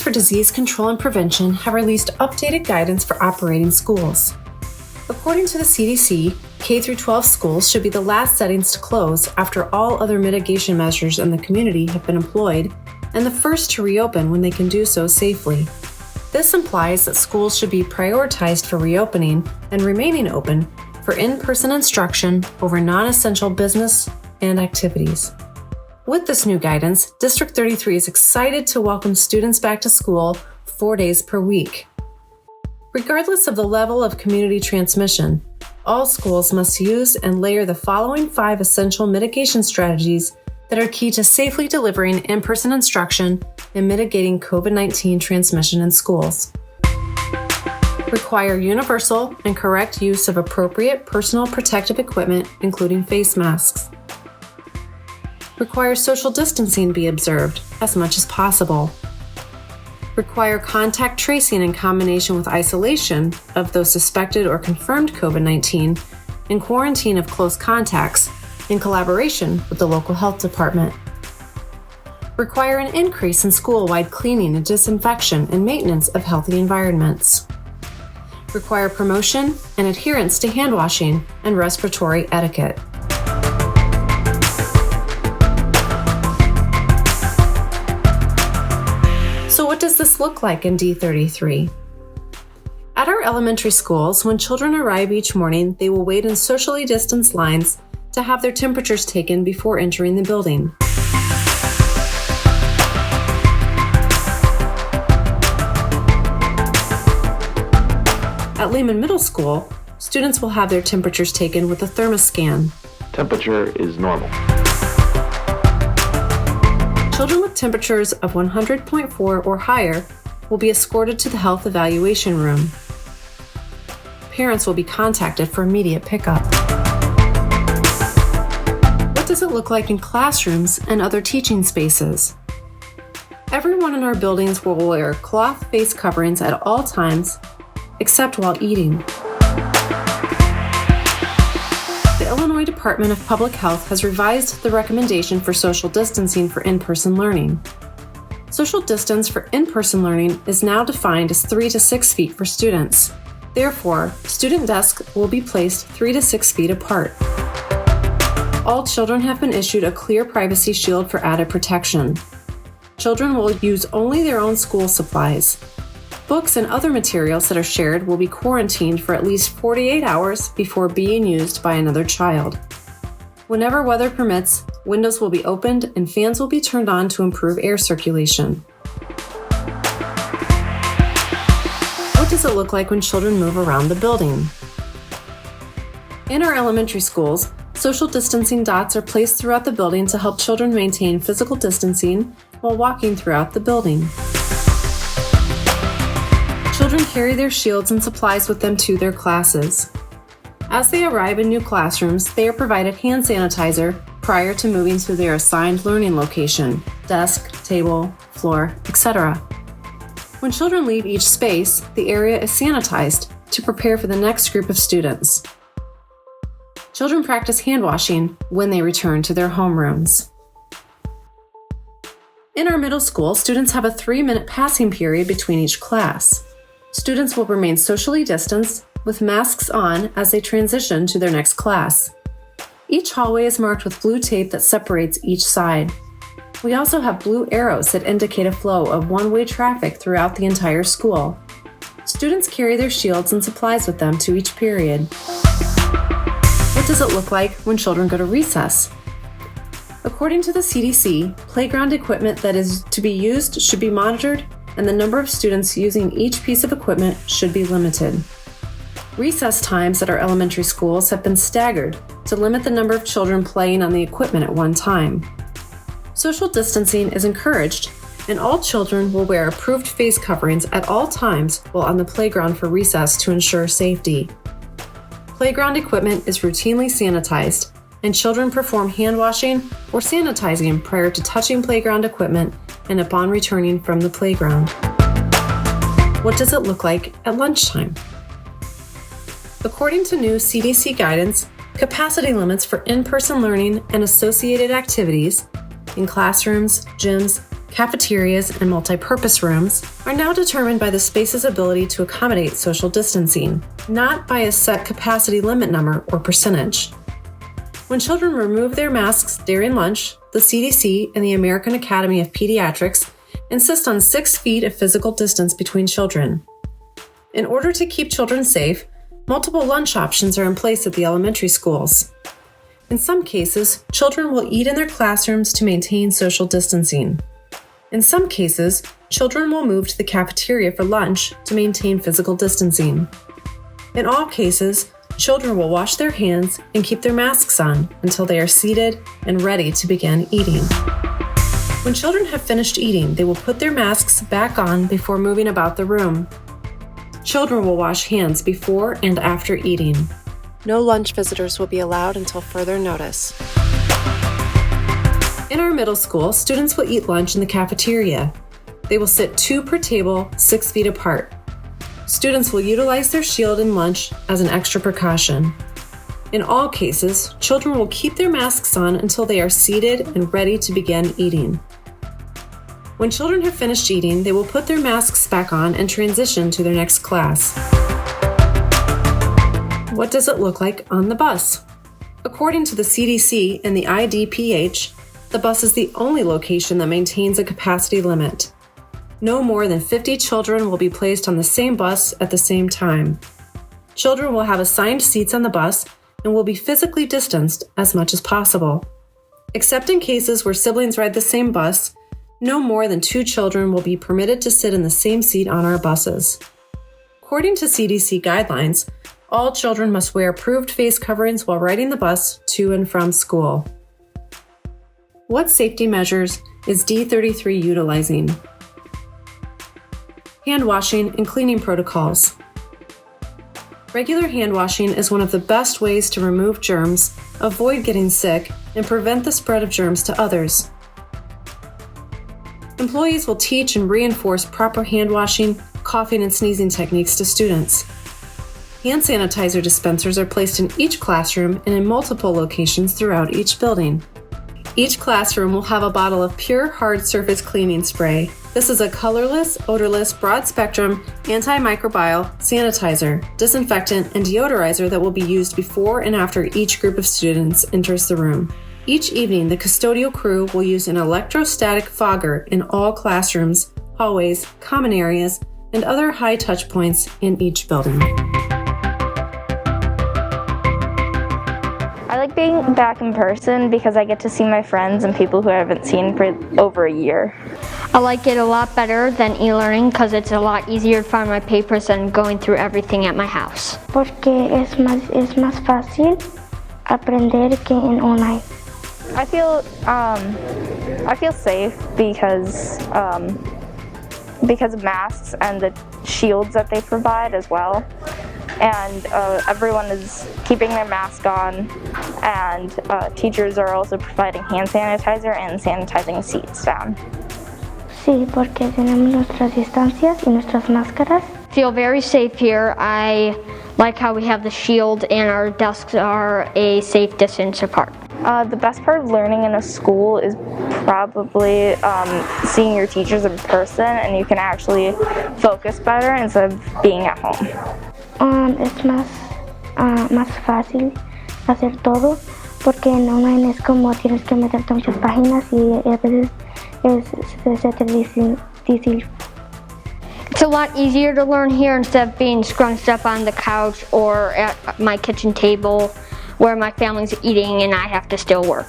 Centers for Disease Control and Prevention have released updated guidance for operating schools. According to the CDC, K-12 schools should be the last settings to close after all other mitigation measures in the community have been employed, and the first to reopen when they can do so safely. This implies that schools should be prioritized for reopening and remaining open for in-person instruction over non-essential business and activities. With this new guidance, District 33 is excited to welcome students back to school 4 days per week. Regardless of the level of community transmission, all schools must use and layer the following 5 essential mitigation strategies that are key to safely delivering in-person instruction and mitigating COVID-19 transmission in schools. Require universal and correct use of appropriate personal protective equipment, including face masks. Require social distancing be observed as much as possible. Require contact tracing in combination with isolation of those suspected or confirmed COVID-19 and quarantine of close contacts in collaboration with the local health department. Require an increase in school-wide cleaning and disinfection and maintenance of healthy environments. Require promotion and adherence to hand washing and respiratory etiquette. So what does this look like in D33? At our elementary schools, when children arrive each morning, they will wait in socially distanced lines to have their temperatures taken before entering the building. At Lehman Middle School, students will have their temperatures taken with a thermoscan. Temperature is normal. Children with temperatures of 100.4 or higher will be escorted to the health evaluation room. Parents will be contacted for immediate pickup. What does it look like in classrooms and other teaching spaces? Everyone in our buildings will wear cloth face coverings at all times, except while eating. The Illinois Department of Public Health has revised the recommendation for social distancing for in-person learning. Social distance for in-person learning is now defined as 3 to 6 feet for students. Therefore, student desks will be placed 3 to 6 feet apart. All children have been issued a clear privacy shield for added protection. Children will use only their own school supplies. Books and other materials that are shared will be quarantined for at least 48 hours before being used by another child. Whenever weather permits, windows will be opened and fans will be turned on to improve air circulation. What does it look like when children move around the building? In our elementary schools, social distancing dots are placed throughout the building to help children maintain physical distancing while walking throughout the building. Children carry their shields and supplies with them to their classes. As they arrive in new classrooms, they are provided hand sanitizer prior to moving to their assigned learning location, desk, table, floor, etc. When children leave each space, the area is sanitized to prepare for the next group of students. Children practice hand washing when they return to their homerooms. In our middle school, students have a 3-minute passing period between each class. Students will remain socially distanced with masks on as they transition to their next class. Each hallway is marked with blue tape that separates each side. We also have blue arrows that indicate a flow of one-way traffic throughout the entire school. Students carry their shields and supplies with them to each period. What does it look like when children go to recess? According to the CDC, playground equipment that is to be used should be monitored, and the number of students using each piece of equipment should be limited. Recess times at our elementary schools have been staggered to limit the number of children playing on the equipment at one time. Social distancing is encouraged, and all children will wear approved face coverings at all times while on the playground for recess to ensure safety. Playground equipment is routinely sanitized, and children perform hand washing or sanitizing prior to touching playground equipment and upon returning from the playground. What does it look like at lunchtime? According to new CDC guidance, capacity limits for in-person learning and associated activities in classrooms, gyms, cafeterias, and multi-purpose rooms are now determined by the space's ability to accommodate social distancing, not by a set capacity limit number or percentage. When children remove their masks during lunch, the CDC and the American Academy of Pediatrics insist on 6 feet of physical distance between children. In order to keep children safe, multiple lunch options are in place at the elementary schools. In some cases, children will eat in their classrooms to maintain social distancing. In some cases, children will move to the cafeteria for lunch to maintain physical distancing. In all cases, children will wash their hands and keep their masks on until they are seated and ready to begin eating. When children have finished eating, they will put their masks back on before moving about the room. Children will wash hands before and after eating. No lunch visitors will be allowed until further notice. In our middle school, students will eat lunch in the cafeteria. They will sit 2 per table, 6 feet apart. Students will utilize their shield in lunch as an extra precaution. In all cases, children will keep their masks on until they are seated and ready to begin eating. When children have finished eating, they will put their masks back on and transition to their next class. What does it look like on the bus? According to the CDC and the IDPH, the bus is the only location that maintains a capacity limit. No more than 50 children will be placed on the same bus at the same time. Children will have assigned seats on the bus and will be physically distanced as much as possible. Except in cases where siblings ride the same bus, no more than 2 children will be permitted to sit in the same seat on our buses. According to CDC guidelines, all children must wear approved face coverings while riding the bus to and from school. What safety measures is D33 utilizing? Hand washing and cleaning protocols. Regular hand washing is one of the best ways to remove germs, avoid getting sick, and prevent the spread of germs to others. Employees will teach and reinforce proper hand washing, coughing, and sneezing techniques to students. Hand sanitizer dispensers are placed in each classroom and in multiple locations throughout each building. Each classroom will have a bottle of pure hard surface cleaning spray. This is a colorless, odorless, broad-spectrum, antimicrobial sanitizer, disinfectant, and deodorizer that will be used before and after each group of students enters the room. Each evening, the custodial crew will use an electrostatic fogger in all classrooms, hallways, common areas, and other high touch points in each building. I like being back in person because I get to see my friends and people who I haven't seen for over a year. I like it a lot better than e-learning because it's a lot easier to find my papers than going through everything at my house. Porque es más fácil aprender que en online. I feel safe because of masks and the shields that they provide as well. And everyone is keeping their mask on, and teachers are also providing hand sanitizer and sanitizing seats down. Sí, porque tenemos nuestras distancias y nuestras máscaras. Feel very safe here. I like how we have the shield and our desks are a safe distance apart. The best part of learning in a school is probably seeing your teachers in person, and you can actually focus better instead of being at home. Es más fácil hacer todo porque en online es como tienes que meterte muchas páginas y a veces se te difícil. It's a lot easier to learn here instead of being scrunched up on the couch or at my kitchen table where my family's eating and I have to still work.